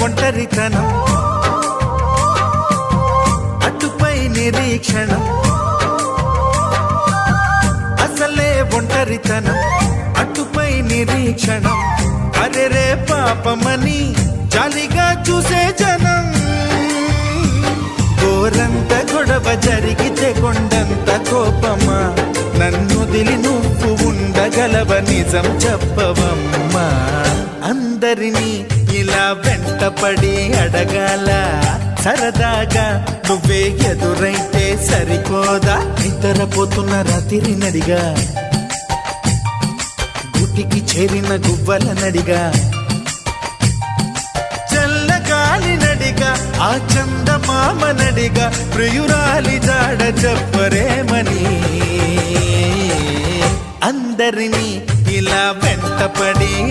ఒంటరితనం అటుపై నిరీక్షణం అసలే ఒంటరితనం అటుపై నిరీక్షణం అరెరే పాపమని జాలిగా చూసే జనం గోరంత గొడవ జరిగితే కొండంత కోపమా నన్నుదిలి నువ్వు ఉండగలవ నిజం చెప్పవమ్మా అందరినీ ఇలా వెంటపడి అడగాల సరదాగా నువ్వే ఎదురైతే సరిపోదా నిద్రపోతున్న రాత్రి నడిగా గుటికి చేరిన గువ్వల నడిగా చల్లగాలి నడిగా ఆ చందమామ నడిగా ప్రియురాలి జాడ చెప్పరేమని అందరినీ ఇలా వెంటపడి